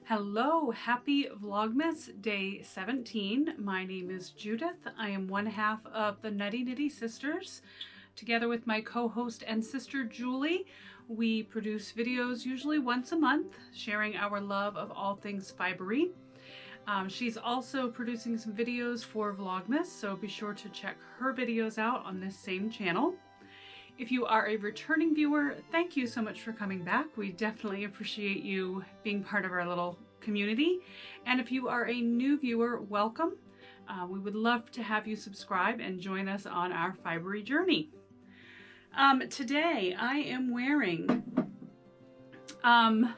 Hello, happy Vlogmas day 17. My name is Judith. I am one half of the Nutty Nitty Sisters. Together with my co-host and sister Julie, we produce videos usually once a month, sharing our love of all things fibery. She's also producing some videos for Vlogmas, so be sure to check her videos out on this same channel. If you are a returning viewer, thank you so much for coming back. We definitely appreciate you being part of our little community. And if you are a new viewer, welcome. We would love to have you subscribe and join us on our fibery journey. Today I am wearing, I'm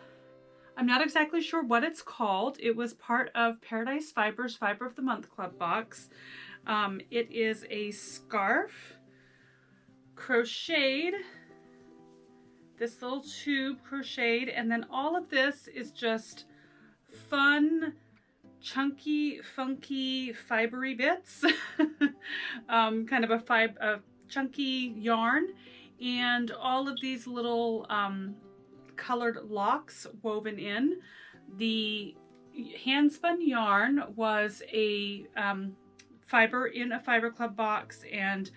not exactly sure what it's called. It was part of Paradise Fiber's Fiber of the Month Club box. It is a scarf. Crocheted, this little tube crocheted, and then all of this is just fun, chunky, funky, fibery bits. Kind of a chunky yarn, and all of these little colored locks woven in. The hand spun yarn was a fiber in a Fiber Club box, and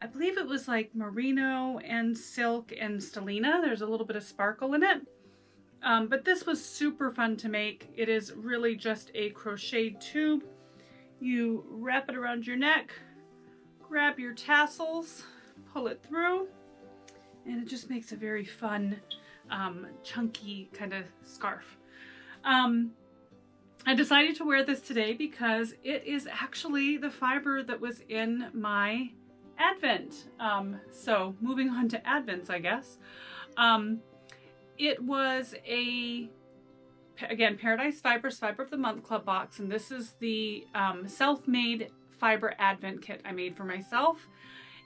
I believe it was like merino and silk and stellina. There's a little bit of sparkle in it. But this was super fun to make. It is really just a crocheted tube. You wrap it around your neck, grab your tassels, pull it through, and it just makes a very fun, chunky kind of scarf. I decided to wear this today because it is actually the fiber that was in my Advent. So moving on to Advents, I guess. It was again, Paradise Fiber's Fiber of the Month Club box, and this is the self-made fiber Advent kit I made for myself.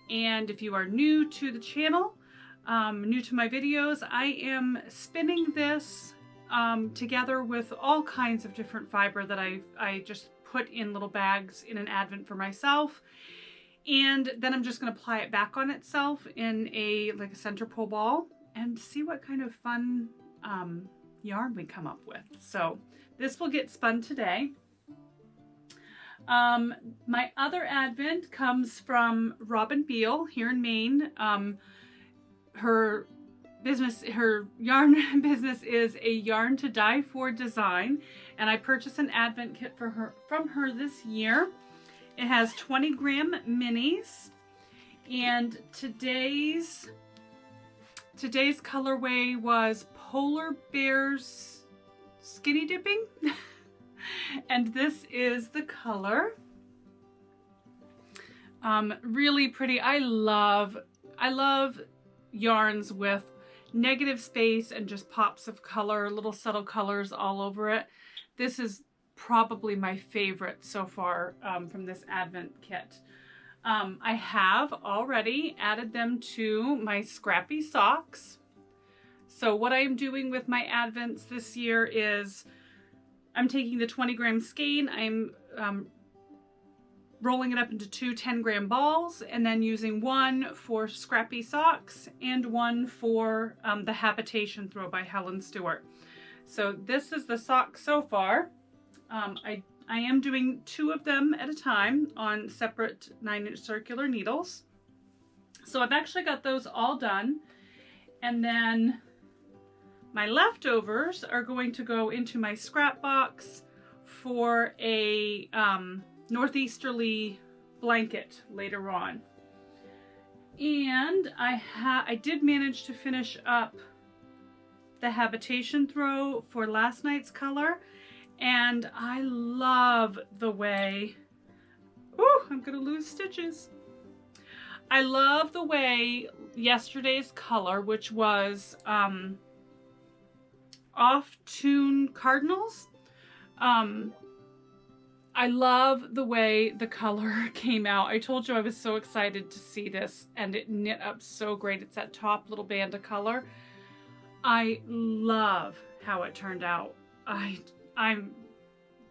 And if you are new to the channel, new to my videos, I am spinning this together with all kinds of different fiber that I just put in little bags in an Advent for myself. And then I'm just going to apply it back on itself in a center pull ball and see what kind of fun yarn we come up with. So this will get spun today. My other Advent comes from Robin Beal here in Maine. Her yarn business is a Yarn to Die For design, and I purchased an Advent kit from her this year. It has 20-gram minis, and today's colorway was Polar Bears Skinny Dipping, and this is the color. Really pretty. I love yarns with negative space and just pops of color, little subtle colors all over it. This is probably my favorite so far from this Advent kit. I have already added them to my scrappy socks. So what I am doing with my Advents this year is I'm taking the 20-gram skein, I'm rolling it up into two 10-gram balls, and then using one for scrappy socks and one for the Habitation Throw by Helen Stewart. So this is the sock so far. I am doing two of them at a time on separate 9-inch circular needles. So I've actually got those all done. And then my leftovers are going to go into my scrap box for a northeasterly blanket later on. And I did manage to finish up the Habitation Throw for last night's color. And I love the way, ooh, I'm gonna lose stitches. I love the way yesterday's color, which was off-tune cardinals. I love the way the color came out. I told you I was so excited to see this, and it knit up so great. It's that top little band of color. I love how it turned out.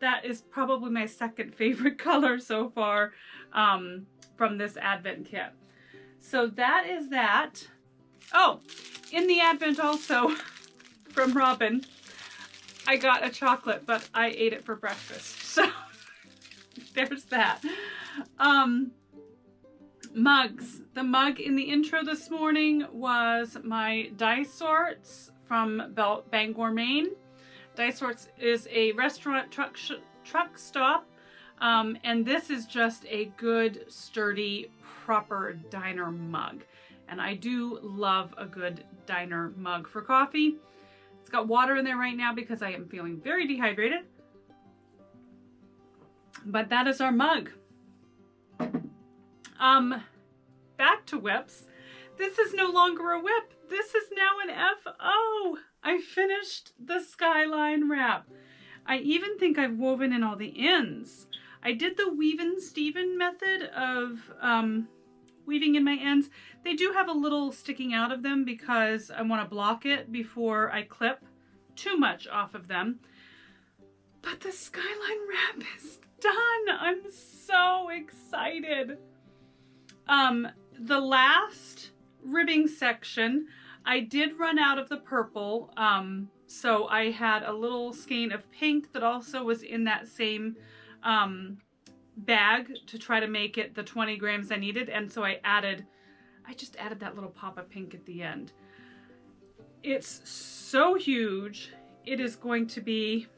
That is probably my second favorite color so far from this Advent kit. So that is that. Oh, in the Advent also from Robin, I got a chocolate, but I ate it for breakfast. So there's that. Mugs. The mug in the intro this morning was my Dyesorts from Bangor, Maine. Dyesorts is a restaurant truck stop, and this is just a good, sturdy, proper diner mug. And I do love a good diner mug for coffee. It's got water in there right now because I am feeling very dehydrated. But that is our mug. Back to whips. This is no longer a whip. This is now an FO. I finished the skyline wrap. I even think I've woven in all the ends. I did the weave-in Steven method of weaving in my ends. They do have a little sticking out of them because I want to block it before I clip too much off of them. But the skyline wrap is done. I'm so excited. The last ribbing section, I did run out of the purple, so I had a little skein of pink that also was in that same bag to try to make it the 20 grams I needed, and so I just added that little pop of pink at the end. It's so huge. It is going to be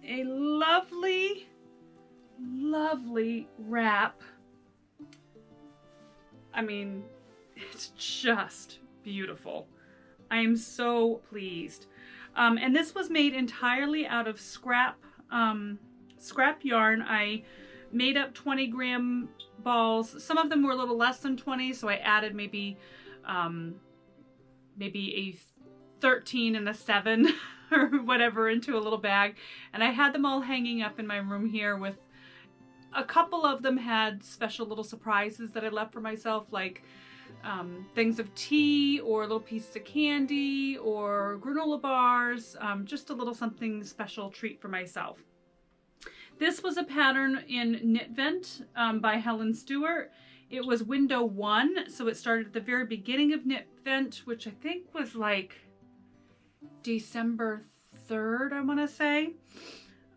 a lovely, lovely wrap. I mean, it's just beautiful. I am so pleased. And this was made entirely out of scrap yarn. I made up 20-gram balls. Some of them were a little less than 20, so I added maybe a 13 and a 7 or whatever into a little bag. And I had them all hanging up in my room here with a couple of them had special little surprises that I left for myself, like things of tea or little pieces of candy or granola bars, just a little something special treat for myself. This was a pattern in Knit Vent by Helen Stewart. It was window 1, so it started at the very beginning of Knit Vent, which I think was like December 3rd, I want to say.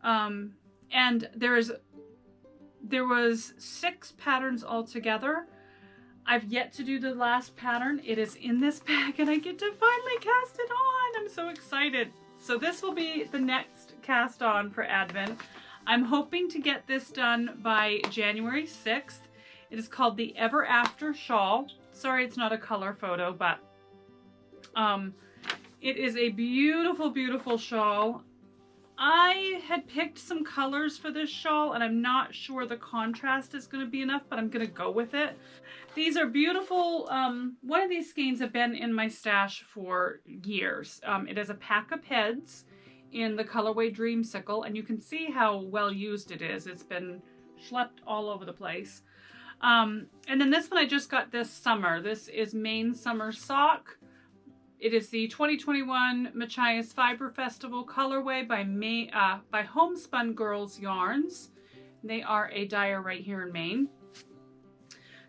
And there was 6 patterns altogether. I've yet to do the last pattern. It is in this bag and I get to finally cast it on. I'm so excited. So this will be the next cast on for Advent. I'm hoping to get this done by January 6th. It is called the Ever After Shawl. Sorry it's not a color photo, but it is a beautiful, beautiful shawl. I had picked some colors for this shawl and I'm not sure the contrast is going to be enough, but I'm going to go with it. These are beautiful. One of these skeins have been in my stash for years. It is a pack of heads in the colorway Dreamsicle, and you can see how well used it is. It's been schlepped all over the place. And then this one I just got this summer. This is Maine Summer Sock. It is the 2021 Machias Fiber Festival colorway by Homespun Girls Yarns. They are a dyer right here in Maine.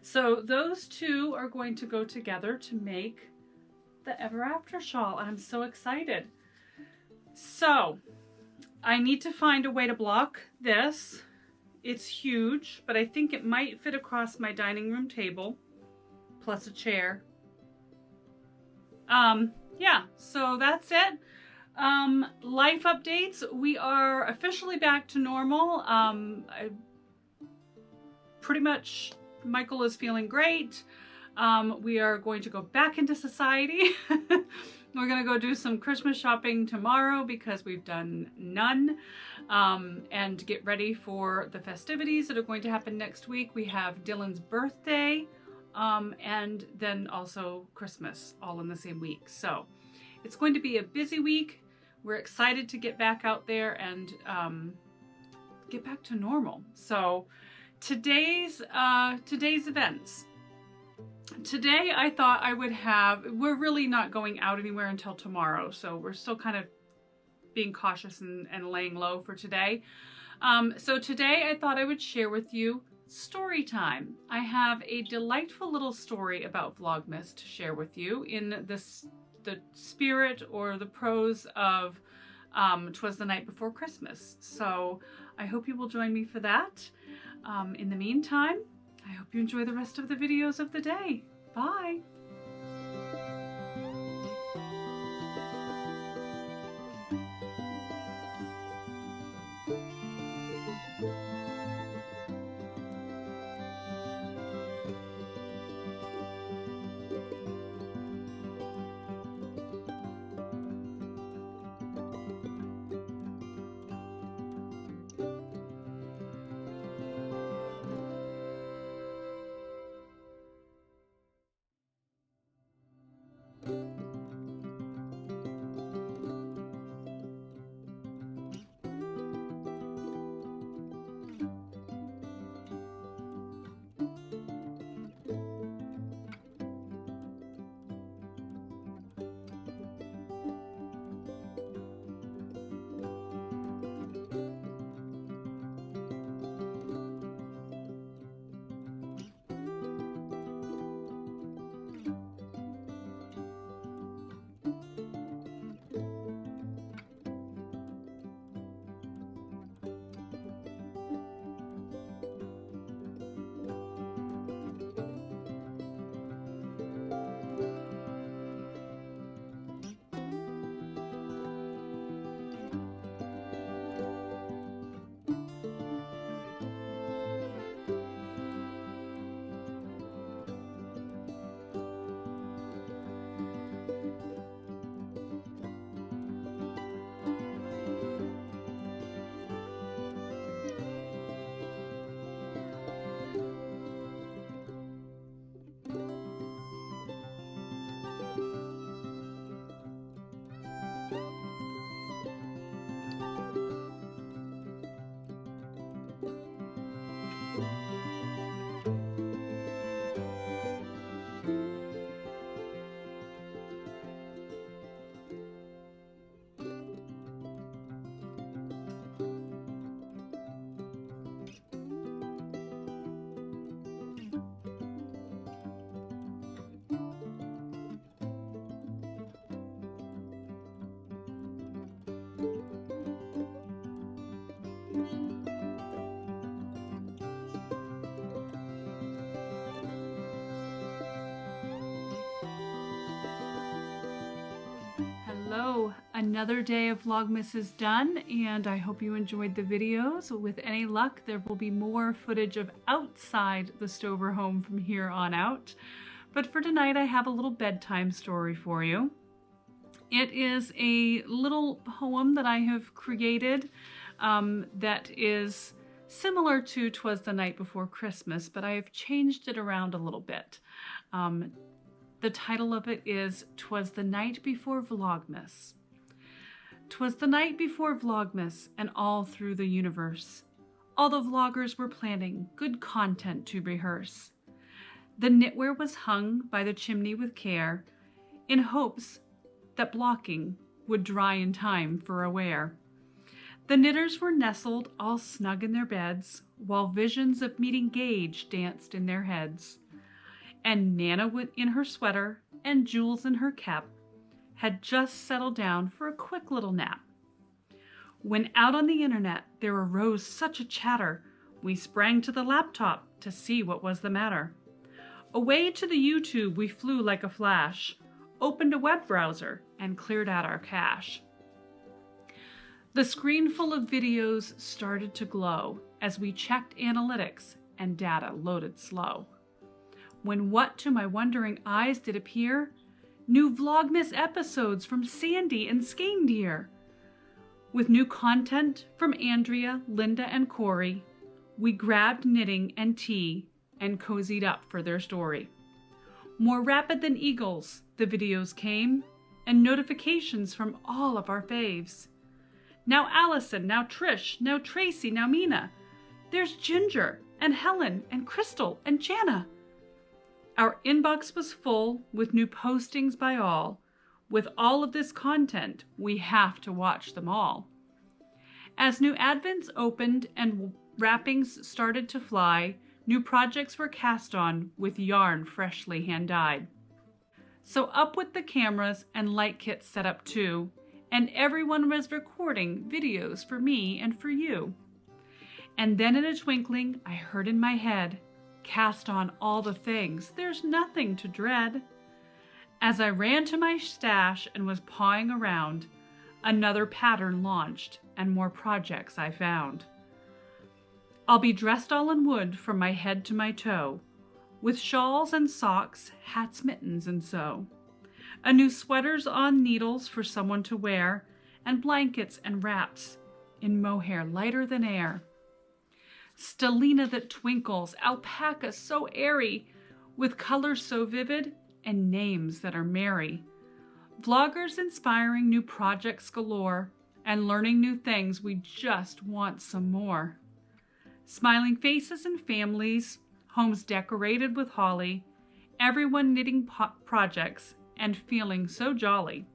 So those two are going to go together to make the Ever After shawl, and I'm so excited. So I need to find a way to block this. It's huge, but I think it might fit across my dining room table, plus a chair. Yeah, so that's it. Life updates. We are officially back to normal. Pretty much Michael is feeling great. We are going to go back into society. We're going to go do some Christmas shopping tomorrow because we've done none. And get ready for the festivities that are going to happen next week. We have Dylan's birthday. And then also Christmas all in the same week. So it's going to be a busy week. We're excited to get back out there and get back to normal. So today's events. Today I thought I would we're really not going out anywhere until tomorrow. So we're still kind of being cautious and laying low for today. So today I thought I would share with you story time. I have a delightful little story about Vlogmas to share with you in the spirit or the prose of 'Twas the Night Before Christmas. So I hope you will join me for that. In the meantime, I hope you enjoy the rest of the videos of the day. Bye! Hello, another day of Vlogmas is done, and I hope you enjoyed the videos. With any luck, there will be more footage of outside the Stover home from here on out. But for tonight, I have a little bedtime story for you. It is a little poem that I have created that is similar to 'Twas the Night Before Christmas, but I have changed it around a little bit. The title of it is 'Twas the Night Before Vlogmas. 'Twas the night before Vlogmas, and all through the universe, all the vloggers were planning good content to rehearse. The knitwear was hung by the chimney with care, in hopes that blocking would dry in time for a wear. The knitters were nestled all snug in their beds, while visions of meeting Gage danced in their heads. And Nana in her sweater and Jules in her cap had just settled down for a quick little nap. When out on the internet there arose such a chatter, we sprang to the laptop to see what was the matter. Away to the YouTube we flew like a flash, opened a web browser and cleared out our cache. The screen full of videos started to glow as we checked analytics and data loaded slow. When what to my wondering eyes did appear? New Vlogmas episodes from Sandy and Skein-Deer. With new content from Andrea, Linda, and Corey, we grabbed knitting and tea and cozied up for their story. More rapid than eagles, the videos came, and notifications from all of our faves. Now Allison, now Trish, now Tracy, now Mina. There's Ginger, and Helen, and Crystal, and Jana. Our inbox was full with new postings by all. With all of this content, we have to watch them all. As new advents opened and wrappings started to fly, new projects were cast on with yarn freshly hand-dyed. So up with the cameras and light kits set up too, and everyone was recording videos for me and for you. And then in a twinkling, I heard in my head, cast on all the things, there's nothing to dread. As I ran to my stash and was pawing around, another pattern launched and more projects I found. I'll be dressed all in wood from my head to my toe, with shawls and socks, hats, mittens, and so. A new sweater's on needles for someone to wear, and blankets and wraps in mohair lighter than air. Stellina that twinkles, alpaca so airy, with colors so vivid and names that are merry. Vloggers inspiring new projects galore, and learning new things, we just want some more. Smiling faces and families, homes decorated with holly, everyone knitting projects and feeling so jolly.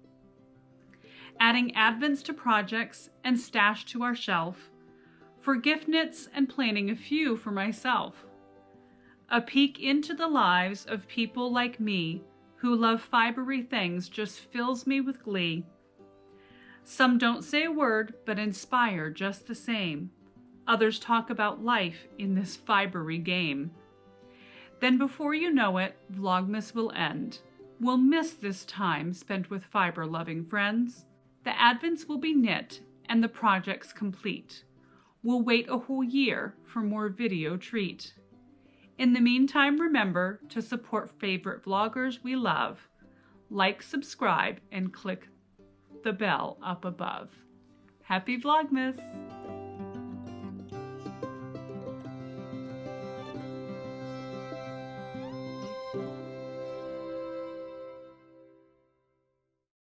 Adding advents to projects and stash to our shelf, for gift knits and planning a few for myself. A peek into the lives of people like me who love fibery things just fills me with glee. Some don't say a word but inspire just the same. Others talk about life in this fibery game. Then before you know it, Vlogmas will end. We'll miss this time spent with fiber-loving friends. The advents will be knit and the projects complete. We'll wait a whole year for more video treat. In the meantime, remember to support favorite vloggers we love. Like, subscribe, and click the bell up above. Happy Vlogmas!